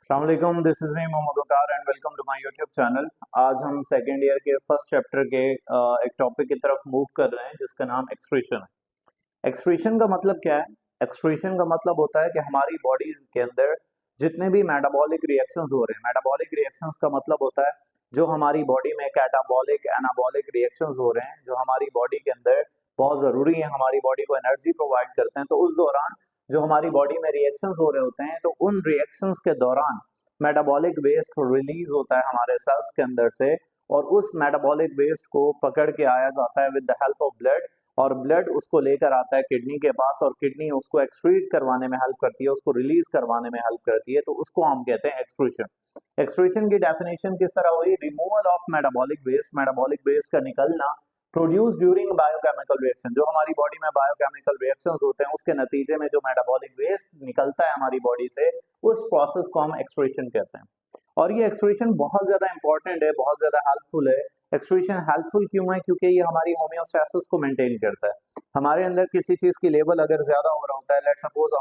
अस्सलाम वालेकुम, this is me Mohammad Waqar and welcome to my YouTube channel. आज हम सेकेंड ईयर के फर्स्ट चैप्टर के एक टॉपिक की तरफ मूव कर रहे हैं जिसका नाम एक्सक्रीशन है। एक्सक्रीशन का मतलब क्या है? एक्सक्रीशन का मतलब होता है कि हमारी बॉडी के अंदर जितने भी मेटाबॉलिक रिएक्शंस हो रहे हैं, मेटाबॉलिक रिएक्शंस का मतलब होता है जो हमारी बॉडी में कैटाबॉलिक एनाबॉलिक रिएक्शंस हो रहे हैं, जो हमारी बॉडी के अंदर बहुत ज़रूरी है, हमारी बॉडी को एनर्जी प्रोवाइड करते हैं। तो उस दौरान जो हमारी बॉडी में रिएक्शंस हो रहे होते हैं, तो उन रिएक्शंस के दौरान मेटाबॉलिक वेस्ट रिलीज होता है हमारे सेल्स के अंदर से, और उस मेटाबॉलिक वेस्ट को पकड़ के आया जाता है with the help of blood, और ब्लड उसको लेकर आता है किडनी के पास, और किडनी उसको एक्सक्रीट करवाने में हेल्प करती है, उसको रिलीज करवाने में हेल्प करती है। तो उसको हम कहते हैं एक्सक्रीशन। एक्सक्रीशन की डेफिनेशन किस तरह हुई? रिमूवल ऑफ मेटाबॉलिक वेस्ट का निकलना प्रोड्यूस ड्यूरिंग बायोकेमिकल रिएक्शन। जो हमारी बॉडी में बायोकेमिकल रिएक्शंस होते हैं उसके नतीजे में जो मेटाबॉलिक वेस्ट निकलता है हमारी बॉडी से, उस प्रोसेस को हम एक्सक्रीशन कहते हैं। और ये एक्सक्रीशन बहुत ज्यादा इंपॉर्टेंट है, बहुत ज्यादा हेल्पफुल है। एक्सक्रीशन हेल्पफुल क्यों है? क्योंकि ये हमारी होम्योस्टैसिस को मेंटेन करता है। हमारे अंदर किसी चीज की लेवल अगर ज्यादा हो रहा होता है, लेट्स सपोज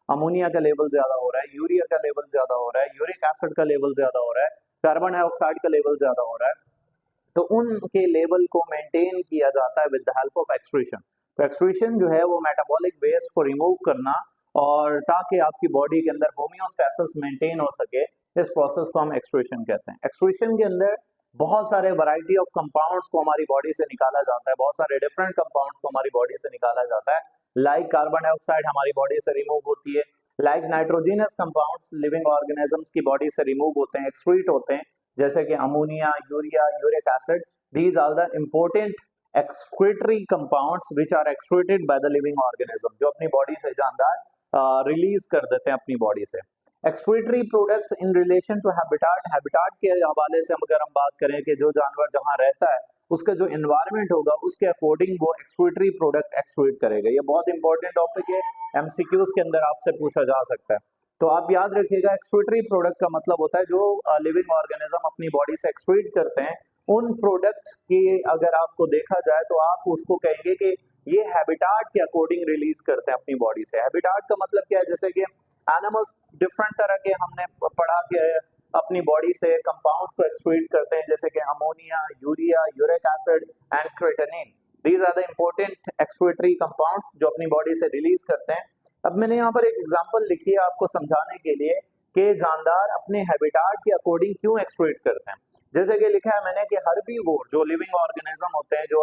अमोनिया का लेवल ज्यादा हो रहा है, यूरिया का लेवल ज्यादा हो रहा है, यूरिक एसिड का लेवल ज्यादा हो रहा है, कार्बन डाइऑक्साइड का लेवल ज्यादा हो रहा है, तो उनके लेवल को मेंटेन किया जाता है with the help of excretion. तो एक्सक्रीशन जो है वो मेटाबॉलिक वेस्ट को रिमूव करना, और ताकि आपकी बॉडी के अंदर होम्योस्टैसिस मेंटेन हो सके, इस प्रोसेस को हम एक्सक्रीशन कहते हैं। एक्सक्रीशन के अंदर बहुत सारे वैरायटी ऑफ कंपाउंड्स को हमारी बॉडी से निकाला जाता है, बहुत सारे डिफरेंट कंपाउंड्स को हमारी बॉडी से निकाला जाता है। लाइक कार्बन डाइऑक्साइड हमारी बॉडी से रिमूव होती है, like nitrogenous compounds living organisms की बॉडी से रिमूव होते हैं, एक्सक्रीट होते हैं, जैसे कि ammonia, urea, uric acid. These are the important excretory compounds which are excreted by the living organism, जो अपनी बॉडी से जानदार रिलीज कर देते हैं अपनी बॉडी से। excretory products in relation to habitat के हवाले से अगर हम बात करें कि जो जानवर जहां रहता है उसका जो एनवायरमेंट होगा उसके अकॉर्डिंग वो excretory प्रोडक्ट एक्सक्रीट करेगा। ये बहुत इंपॉर्टेंट टॉपिक है, एमसीक्यूज के अंदर आपसे पूछा जा सकता है। तो आप याद रखिएगा, एक्सक्रीटरी प्रोडक्ट का मतलब होता है जो लिविंग ऑर्गेनिज्म अपनी बॉडी से एक्सक्रीट करते हैं। उन प्रोडक्ट्स की अगर आपको देखा जाए तो आप उसको कहेंगे कि ये हैबिटाट के अकॉर्डिंग रिलीज करते हैं अपनी बॉडी से। हैबिटाट का मतलब क्या है? जैसे कि एनिमल्स डिफरेंट तरह के हमने पढ़ा के अपनी बॉडी से कंपाउंड्स को एक्सक्रीट करते हैं, जैसे कि ammonia, urea, uric acid and creatinine. These are the important excretory compounds जो अपनी बॉडी से रिलीज करते हैं। अब मैंने यहाँ पर एक एग्जांपल लिखी है आपको समझाने के लिए कि जानदार अपने हैबिटाट के अकॉर्डिंग क्यों एक्सक्रीट करते हैं। जैसे कि लिखा है मैंने कि हर्बीवोर जो लिविंग ऑर्गेनिज्म होते हैं, जो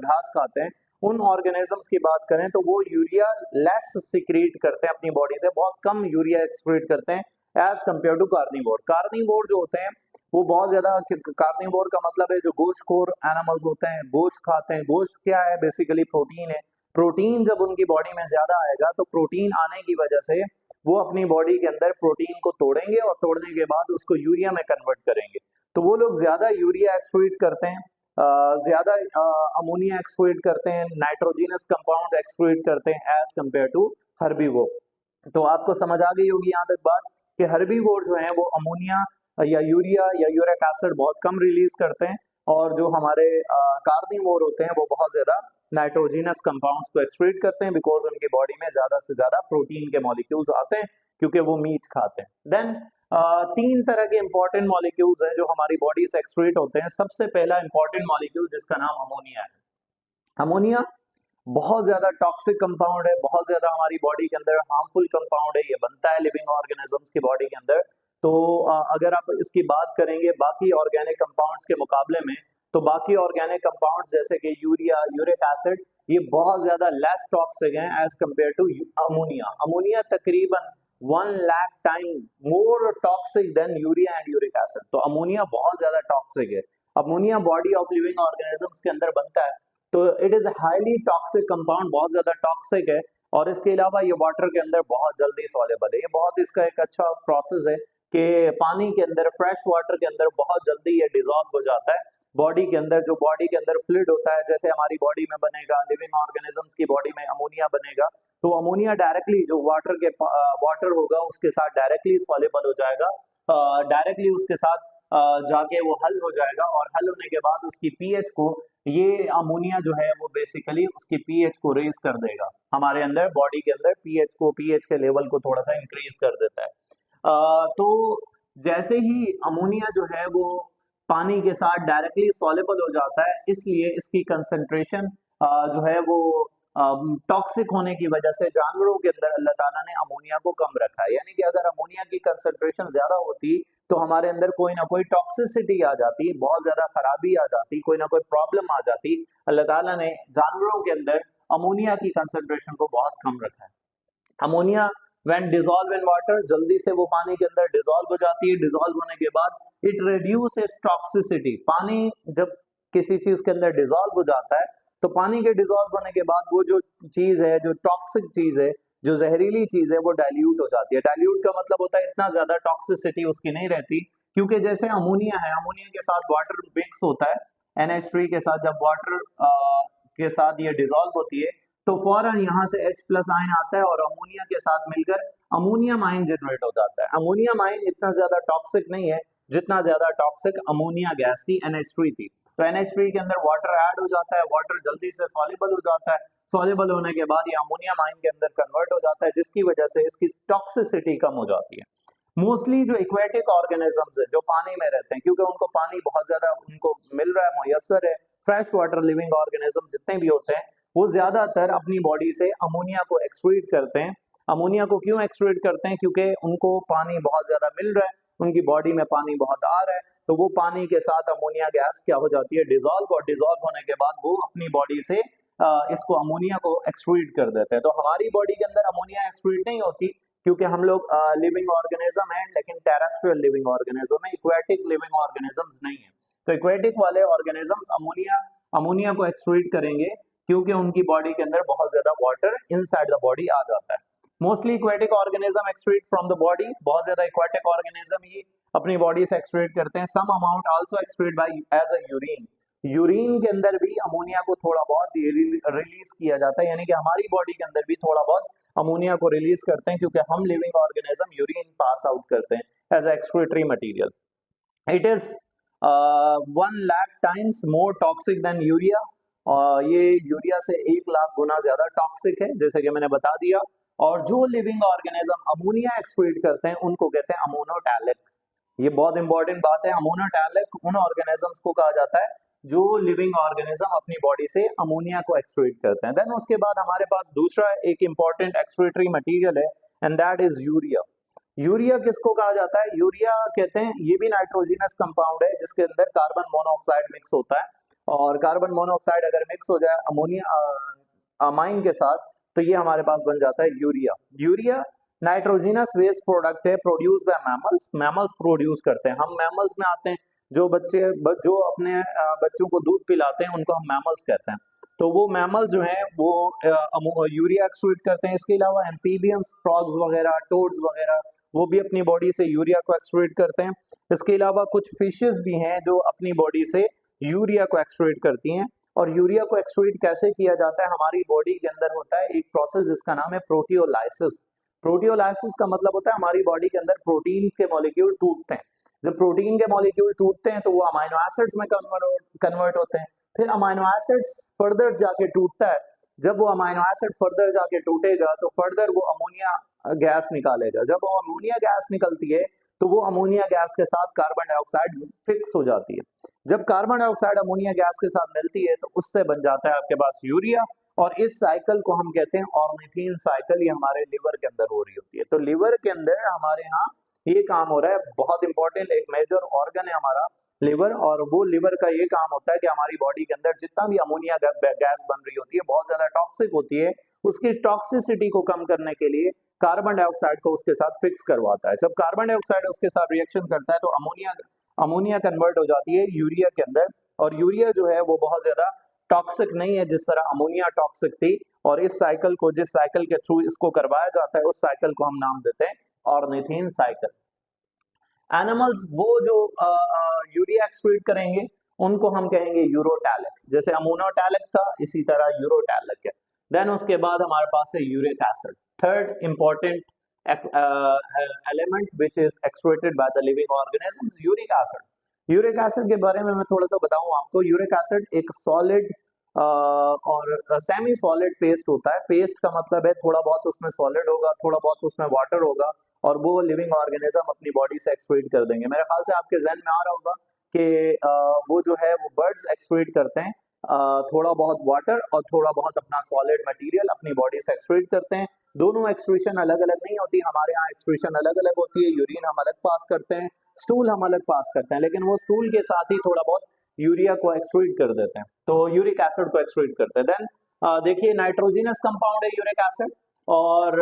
घास खाते हैं, उन ऑर्गेनिजम्स की बात करें तो वो यूरिया लेस सिक्रीट करते हैं अपनी बॉडी से, बहुत कम यूरिया एक्सक्रीट करते हैं as compared to carnivore. Carnivore जो होते हैं वो बहुत ज्यादा, कार्निवोर का मतलब है जो गोश्तखोर एनिमल्स होते हैं, गोश्त खाते हैं। गोश्त क्या है? बेसिकली प्रोटीन है। प्रोटीन जब उनकी बॉडी में ज्यादा आएगा तो प्रोटीन आने की वजह से वो अपनी बॉडी के अंदर प्रोटीन को तोड़ेंगे, और तोड़ने के बाद उसको यूरिया में कन्वर्ट करेंगे। तो वो लोग ज्यादा यूरिया एक्सक्रीट करते हैं, ज्यादा अमोनिया एक्सक्रीट करते हैं, नाइट्रोजिनस कंपाउंड एक्सक्रीट करते हैं एज कम्पेयर टू हर्बीवोर। तो आपको समझ आ गई होगी यहाँ तक बात कि हर्बीवोर जो है वो अमोनिया या यूरिक एसिड बहुत कम रिलीज करते हैं, और जो हमारे कार्निवोर होते हैं वो बहुत ज्यादा नाइट्रोजिनस कंपाउंड्स को एक्सक्रीट करते हैं, बिकॉज उनकी बॉडी में ज्यादा से ज्यादा प्रोटीन के मॉलिक्यूल्स आते हैं क्योंकि वो मीट खाते हैं। देन तीन तरह के इंपॉर्टेंट मॉलिक्यूल्स हैं जो हमारी बॉडी से एक्सक्रीट होते हैं। सबसे पहला इंपॉर्टेंट मॉलिक्यूल जिसका नाम अमोनिया है। अमोनिया बहुत ज्यादा टॉक्सिक कंपाउंड है, बहुत ज्यादा हमारी बॉडी के अंदर हार्मफुल कंपाउंड है। ये बनता है लिविंग ऑर्गेनिजम्स की बॉडी के अंदर। तो अगर आप इसकी बात करेंगे बाकी ऑर्गेनिक कंपाउंड्स के मुकाबले में, तो बाकी ऑर्गेनिक कंपाउंड्स जैसे कि यूरिया, यूरिक एसिड, ये बहुत ज्यादा लेस टॉक्सिक हैं as compared to ammonia. Ammonia तकरीबन 1 lakh time more toxic than urea and uric acid. तो अमोनिया बहुत ज्यादा टॉक्सिक है। Ammonia body of living organisms के अंदर बनता है, तो it is highly toxic compound, बहुत ज्यादा टॉक्सिक है। और इसके अलावा ये वाटर के अंदर बहुत जल्दी सॉल्युबल है। ये बहुत इसका एक अच्छा प्रोसेस है कि पानी के अंदर, फ्रेश वाटर के अंदर बहुत जल्दी ये डिसॉल्व हो जाता है बॉडी के अंदर। जो बॉडी के अंदर फ्लूइड होता है, जैसे हमारी बॉडी में बनेगा, लिविंग ऑर्गेनिजम्स की बॉडी में अमोनिया बनेगा, तो अमोनिया डायरेक्टली जो वाटर होगा उसके साथ डायरेक्टली सॉल्युबल हो जाएगा, डायरेक्टली उसके साथ जाके वो हल हो जाएगा, और हल होने के बाद उसकी पीएच को, ये अमोनिया जो है वो बेसिकली उसकी पीएच को रेज कर देगा, हमारे अंदर बॉडी के अंदर पीएच के लेवल को थोड़ा सा इंक्रीज कर देता है। तो जैसे ही अमोनिया जो है वो पानी के साथ डायरेक्टली सॉल्युबल हो जाता है, इसलिए इसकी कंसंट्रेशन जो है वो टॉक्सिक होने की वजह से जानवरों के अंदर अल्लाह ताला ने अमोनिया को कम रखा है। यानी कि अगर अमोनिया की कंसंट्रेशन ज्यादा होती तो हमारे अंदर कोई ना कोई टॉक्सिसिटी आ जाती, बहुत ज्यादा खराबी आ जाती, कोई ना कोई प्रॉब्लम आ जाती। अल्लाह ताला ने जानवरों के अंदर अमोनिया की कंसंट्रेशन को बहुत कम रखा है। Ammonia when dissolve in water, जल्दी से वो पानी के अंदर डिसॉल्व हो जाती है। डिसॉल्व होने के बाद इट रिड्यूसेस टॉक्सिसिटी। पानी जब किसी चीज के अंदर डिसॉल्व हो जाता है तो पानी के डिसॉल्व होने के बाद वो जो चीज है, जो टॉक्सिक चीज है, जो जहरीली चीज है, वो डाइल्यूट हो जाती है। डाइल्यूट का मतलब होता है इतना ज्यादा टॉक्सिसिटी उसकी नहीं रहती, क्योंकि जैसे अमोनिया है, अमोनिया के साथ वाटर मिक्स होता है, NH3 के साथ जब वाटर के साथ ये डिसॉल्व होती है तो फौरन यहाँ से H प्लस आयन आता है और अमोनिया के साथ मिलकर अमोनियम आयन जनरेट हो जाता है। अमोनियम आयन इतना ज्यादा टॉक्सिक नहीं है जितना ज्यादा टॉक्सिक अमोनिया गैस थी, NH3 थी। तो NH3 के अंदर वाटर ऐड हो जाता है, वाटर जल्दी से सॉल्युबल हो जाता है, सॉल्युबल होने के बाद ये अमोनियम आयन के अंदर कन्वर्ट हो जाता है, जिसकी वजह से इसकी टॉक्सिसिटी कम हो जाती है। मोस्टली जो एक्वेटिक ऑर्गेनिजम्स है, जो पानी में रहते हैं, क्योंकि उनको पानी बहुत ज्यादा उनको मिल रहा है, मुयसर है, फ्रेश वाटर लिविंग ऑर्गेनिज्म जितने भी होते हैं वो ज्यादातर अपनी बॉडी से अमोनिया को एक्सक्रीट करते हैं। अमोनिया को क्यों एक्सक्रीट करते हैं? क्योंकि उनको पानी बहुत ज्यादा मिल रहा है, उनकी बॉडी में पानी बहुत आ रहा है, तो वो पानी के साथ अमोनिया गैस क्या हो जाती है, डिसॉल्व, और डिसॉल्व होने के बाद वो अपनी बॉडी से इसको अमोनिया को एक्सक्रीट कर देते हैं। तो हमारी बॉडी के अंदर अमोनिया एक्सक्रीट नहीं होती, क्योंकि हम लोग लिविंग ऑर्गेनिज्म हैं, लेकिन टेरेस्ट्रियल लिविंग ऑर्गेनिज्म है, इक्वेटिक लिविंग ऑर्गेनिजम्स नहीं है। तो इक्वेटिक वाले ऑर्गेनिजम्स अमोनिया को एक्सक्रीट करेंगे, क्योंकि उनकी बॉडी के अंदर बहुत ज्यादा वाटर इनसाइड द बॉडी आ जाता है। Mostly aquatic organism excrete from the body, बहुत ज्यादा इक्वेटिक ऑर्गेनिज्म ही अपनी बॉडी से एक्सक्रीट करते हैं। Some amount also excrete by as a urine. Urine के अंदर भी अमोनिया को थोड़ा बहुत रिलीज किया जाता है, यानी कि हमारी बॉडी के अंदर भी थोड़ा बहुत अमोनिया को रिलीज करते हैं, क्योंकि हम living organism urine pass out करते हैं as excretory material. It is 1,00,000 times more toxic than urea. ये यूरिया से 1,00,000 गुना ज्यादा टॉक्सिक है, जैसे कि मैंने बता दिया। और जो लिविंग ऑर्गेनिज्म अमोनिया एक्सक्रीट करते हैं उनको कहते हैं अमोनोटैलिक। ये बहुत इंपॉर्टेंट बात है। अमोनोटैलिक उन ऑर्गेनिजम्स को कहा जाता है जो लिविंग ऑर्गेनिज्म अपनी बॉडी से अमोनिया को एक्सक्रीट करते हैं। देन उसके बाद हमारे पास दूसरा एक इंपॉर्टेंट एक्सक्रीटरी मटेरियल है, and that is urea. Urea किसको कहा जाता है? यूरिया कहते हैं, ये भी नाइट्रोजिनस कंपाउंड है जिसके अंदर कार्बन मोनोऑक्साइड मिक्स होता है, और कार्बन मोनोऑक्साइड अगर मिक्स हो जाए अमोनिया अमाइन के साथ तो ये हमारे पास बन जाता है urea. Urea nitrogenous waste product है, produce by mammals. Mammals produce करते हैं, हम मैमल्स में आते हैं। जो जो अपने बच्चों को दूध पिलाते हैं उनको हम मैमल्स कहते हैं। तो वो मैमल्स जो हैं वो यूरिया एक्सक्रीट करते हैं। इसके अलावा एम्फीबियंस, फ्रॉग्स वगैरह, टोड्स वगैरह, वो भी अपनी बॉडी से यूरिया को एक्सक्रीट करते हैं। इसके अलावा कुछ फिशेस भी हैं जो अपनी बॉडी से यूरिया को एक्सक्रीट करती हैं। और यूरिया को एक्सक्रीट कैसे किया जाता है? हमारी बॉडी के अंदर होता है एक प्रोसेस जिसका नाम है प्रोटियोलाइसिस। प्रोटियोलाइसिस का मतलब होता है हमारी बॉडी के अंदर प्रोटीन के मॉलिक्यूल टूटते हैं। जब प्रोटीन के मॉलिक्यूल टूटते हैं तो वो अमाइनो एसिड्स में कन्वर्ट होते हैं। फिर अमाइनो एसिड्स फर्दर जाके टूटता है। जब वो अमाइनो एसिड फर्दर जाके टूटेगा तो फर्दर वो अमोनिया गैस निकालेगा। जब वो अमोनिया गैस निकलती है तो वो अमोनिया गैस के साथ कार्बन डाइऑक्साइड फिक्स हो जाती है। जब कार्बन डाइऑक्साइड अमोनिया गैस के साथ मिलती है तो उससे बन जाता है आपके पास यूरिया। और इस साइकिल को हम कहते हैं ऑर्निथीन साइकिल। ये हमारे लिवर के अंदर हो रही होती है। तो लिवर के अंदर हमारे यहाँ ये काम हो रहा है, बहुत इंपॉर्टेंट एक मेजर ऑर्गन है हमारा लिवर। और वो लिवर का ये काम होता है कि हमारी बॉडी के अंदर जितना भी अमोनिया गैस बन रही होती है, बहुत ज्यादा टॉक्सिक होती है, उसकी टॉक्सिसिटी को कम करने के लिए कार्बन डाइऑक्साइड को उसके साथ फिक्स करवाता है। जब कार्बन डाइऑक्साइड उसके साथ रिएक्शन करता है तो अमोनिया कन्वर्ट हो जाती है यूरिया के अंदर। और यूरिया जो है वो बहुत ज्यादा टॉक्सिक नहीं है जिस तरह अमोनिया टॉक्सिक थी। और इस साइकिल को, जिस साइकिल के थ्रू इसको करवाया जाता है, उस साइकिल को हम नाम देते हैं ऑर्निथीन साइकिल। एनिमल्स वो जो यूरिया एक्सक्रीट करेंगे उनको हम कहेंगे यूरोटैलिक। जैसे अमोनोटैलिक था इसी तरह यूरोटैलिक है। देन उसके बाद हमारे पास है uric acid, third important element which is excreted by the living organisms, uric acid. Uric acid के बारे में मैं थोड़ा सा बताऊं आपको। यूरिक एसिड एक सॉलिड और सेमी सॉलिड पेस्ट होता है। पेस्ट का मतलब है थोड़ा बहुत उसमें सॉलिड होगा, थोड़ा बहुत उसमें वाटर होगा, और वो लिविंग ऑर्गेनिज्म अपनी बॉडी से एक्सक्रीट कर देंगे। मेरे ख्याल से आपके जहन में आ रहा होगा कि वो जो है वो बर्ड्स एक्सक्रीट करते हैं थोड़ा बहुत वाटर और थोड़ा बहुत अपना सॉलिड मटेरियल अपनी बॉडी से एक्सक्रीट करते हैं। दोनों एक्सक्रीशन अलग अलग नहीं होती, हमारे यहाँ एक्सक्रीशन अलग अलग होती है। यूरिन हम अलग पास करते हैं, स्टूल हम अलग पास करते हैं, लेकिन वो स्टूल के साथ ही थोड़ा बहुत यूरिया को एक्सक्रीट कर देते हैं, तो यूरिक एसिड को एक्सक्रीट करते हैं। देन देखिए नाइट्रोजिनस कंपाउंड है यूरिक एसिड, और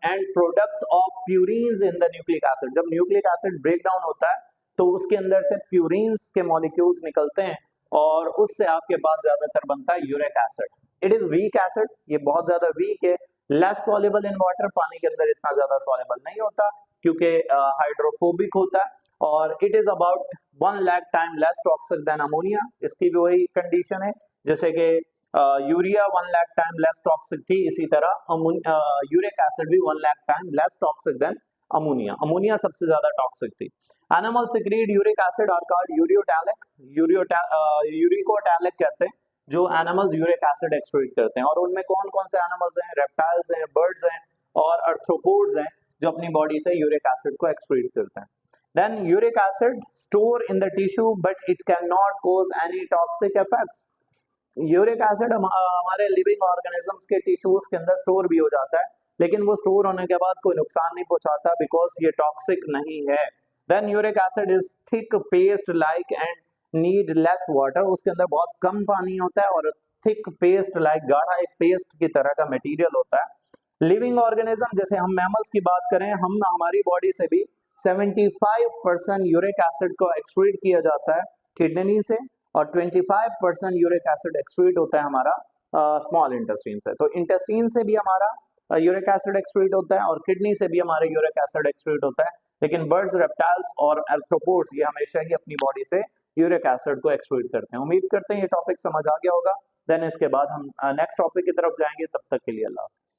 and product of purines in the nucleic acid. जब न्यूक्लिक एसिड ब्रेक डाउन होता है तो उसके अंदर से प्यूरिन्स के मॉलिक्यूल्स निकलते हैं, और उससे आपके पास ज्यादातर बनता है uric acid. It is weak acid, ये बहुत ज्यादा वीक है, लेस सॉल्युबल इन वाटर, पानी के अंदर इतना ज्यादा सॉल्युबल नहीं होता क्योंकि हाइड्रोफोबिक होता है, और it is about 1 lakh time less toxic than ammonia. इसकी भी वही कंडीशन है जैसे कि urea 1 lakh time less toxic थी, इसी तरह यूरिक एसिड भी 1 lakh time less toxic than ammonia. Ammonia सबसे ज्यादा टॉक्सिक थी। Animal secrete uric acid are called ureotelic, uricotelic कहते हैं जो एनिमल्स यूरिक एसिड एक्सक्रीट करते हैं। और उनमें कौन कौन से एनिमल्स हैं? रेप्टाइल्स हैं, बर्ड्स हैं और आर्थ्रोपोड्स हैं जो अपनी बॉडी से यूरिक एसिड को एक्सक्रीट करते हैं। Then uric acid store in the tissue but it cannot cause any toxic effects. Uric acid हमारे लिविंग ऑर्गेनिजम्स के टिश्यूज के अंदर स्टोर भी हो जाता है, लेकिन वो स्टोर होने के बाद कोई नुकसान नहीं पहुंचाता बिकॉज ये टॉक्सिक नहीं है। Then uric acid is thick paste like and need less water. उसके अंदर बहुत कम पानी होता है और थिक पेस्ट लाइक, गाढ़ा एक पेस्ट की तरह का मटेरियल होता है। लिविंग ऑर्गेनिज्म जैसे हम मैमल्स की बात करें, हम हमारी बॉडी से भी 75% यूरिक एसिड को एक्सक्रीट किया जाता है किडनी से, और 25% यूरिक एसिड एक्सक्रीट होता है हमारा स्मॉल इंटेस्टाइन से। तो इंटेस्टाइन से भी हमारा यूरिक एसिड एक्सक्रीट होता है और किडनी से भी हमारा यूरिक एसिड एक्सक्रीट होता है, लेकिन बर्ड्स, रेप्टाइल्स और आर्थ्रोपोड्स ये हमेशा ही अपनी बॉडी से यूरिक एसिड को एक्सक्रीट करते हैं। उम्मीद करते हैं ये टॉपिक समझ आ गया होगा। देन इसके बाद हम नेक्स्ट टॉपिक की तरफ जाएंगे, तब तक के लिए अल्लाह हाफिज़।